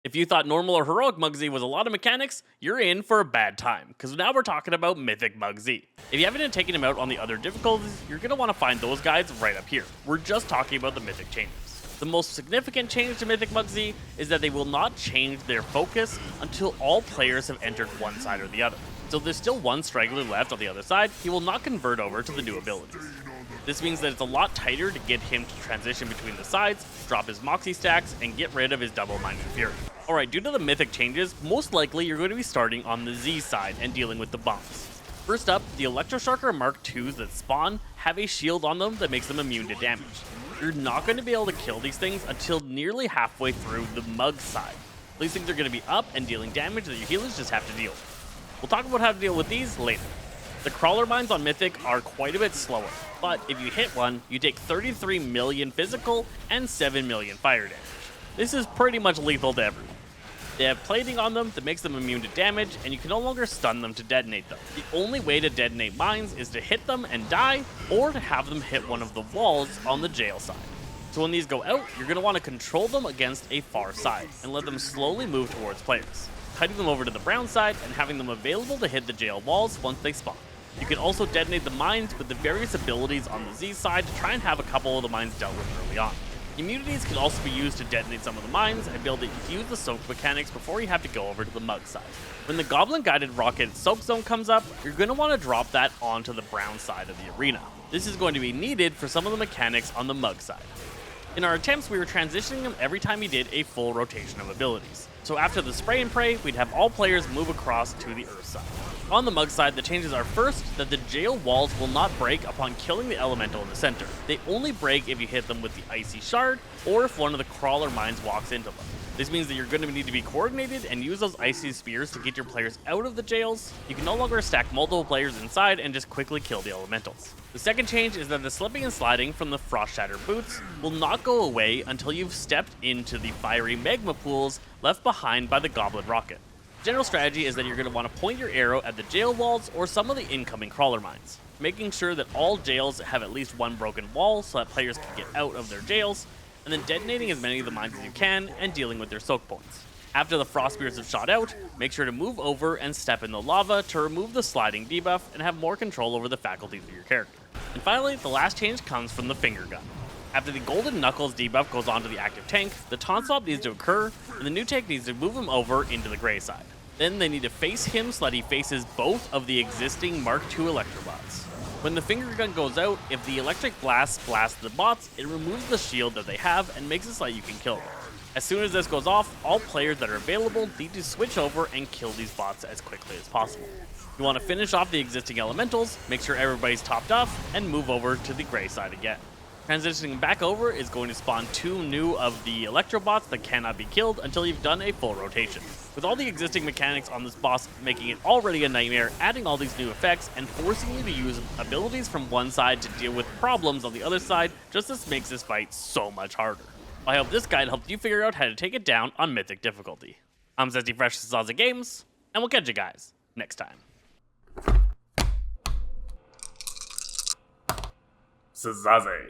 If you thought normal or heroic Mug'Zee was a lot of mechanics, you're in for a bad time, because now we're talking about Mythic Mug'Zee. If you haven't taken him out on the other difficulties, you're going to want to find those guides right up here. We're just talking about the Mythic changes. The most significant change to Mythic Mug'Zee is that they will not change their focus until all players have entered one side or the other. So there's still one straggler left on the other side, he will not convert over to the new abilities. This means that it's a lot tighter to get him to transition between the sides, drop his Moxie stacks, and get rid of his double-minded Fury. Alright, due to the mythic changes, most likely you're going to be starting on the Z side and dealing with the bombs. First up, the Electroshocker Mark IIs that spawn have a shield on them that makes them immune to damage. You're not going to be able to kill these things until nearly halfway through the Mug side. These things are going to be up and dealing damage that your healers just have to deal with. We'll talk about how to deal with these later. The crawler mines on Mythic are quite a bit slower, but if you hit one, you take 33 million physical and 7 million fire damage. This is pretty much lethal to everyone. They have plating on them that makes them immune to damage, and you can no longer stun them to detonate them. The only way to detonate mines is to hit them and die, or to have them hit one of the walls on the jail side. So when these go out, you're going to want to control them against a far side, and let them slowly move towards players, cutting them over to the brown side and having them available to hit the jail walls once they spawn. You can also detonate the mines with the various abilities on the Z side to try and have a couple of the mines dealt with early on. Immunities can also be used to detonate some of the mines and be able to use the soak mechanics before you have to go over to the Mug side. When the Goblin Guided Rocket Soak Zone comes up, you're going to want to drop that onto the brown side of the arena. This is going to be needed for some of the mechanics on the Mug side. In our attempts, we were transitioning him every time he did a full rotation of abilities. So after the Spray and Pray, we'd have all players move across to the Earth side. On the Mug side, the changes are first, that the jail walls will not break upon killing the elemental in the center. They only break if you hit them with the Icy Shard, or if one of the crawler mines walks into them. This means that you're going to need to be coordinated and use those Icy Spears to get your players out of the jails. You can no longer stack multiple players inside and just quickly kill the elementals. The second change is that the slipping and sliding from the Frost Shatter boots will not go away until you've stepped into the fiery magma pools left behind by the Goblin Rocket. General strategy is that you're going to want to point your arrow at the jail walls or some of the incoming crawler mines, making sure that all jails have at least one broken wall so that players can get out of their jails, and then detonating as many of the mines as you can and dealing with their soak points. After the frost spears have shot out, make sure to move over and step in the lava to remove the sliding debuff and have more control over the faculties of your character. And finally, the last change comes from the finger gun. After the Golden Knuckles debuff goes onto the active tank, the taunt swap needs to occur, and the new tank needs to move him over into the gray side. Then they need to face him so that he faces both of the existing Mark II Electrobots. When the finger gun goes out, if the electric blast blasts the bots, it removes the shield that they have and makes it so that you can kill them. As soon as this goes off, all players that are available need to switch over and kill these bots as quickly as possible. You want to finish off the existing elementals, make sure everybody's topped off, and move over to the gray side again. Transitioning back over is going to spawn 2 new of the Electrobots that cannot be killed until you've done a full rotation. With all the existing mechanics on this boss making it already a nightmare, adding all these new effects and forcing you to use abilities from one side to deal with problems on the other side, just makes this fight so much harder. I hope this guide helped you figure out how to take it down on Mythic difficulty. I'm Zesty Fresh Sazaza Games, and we'll catch you guys next time. Sazaze.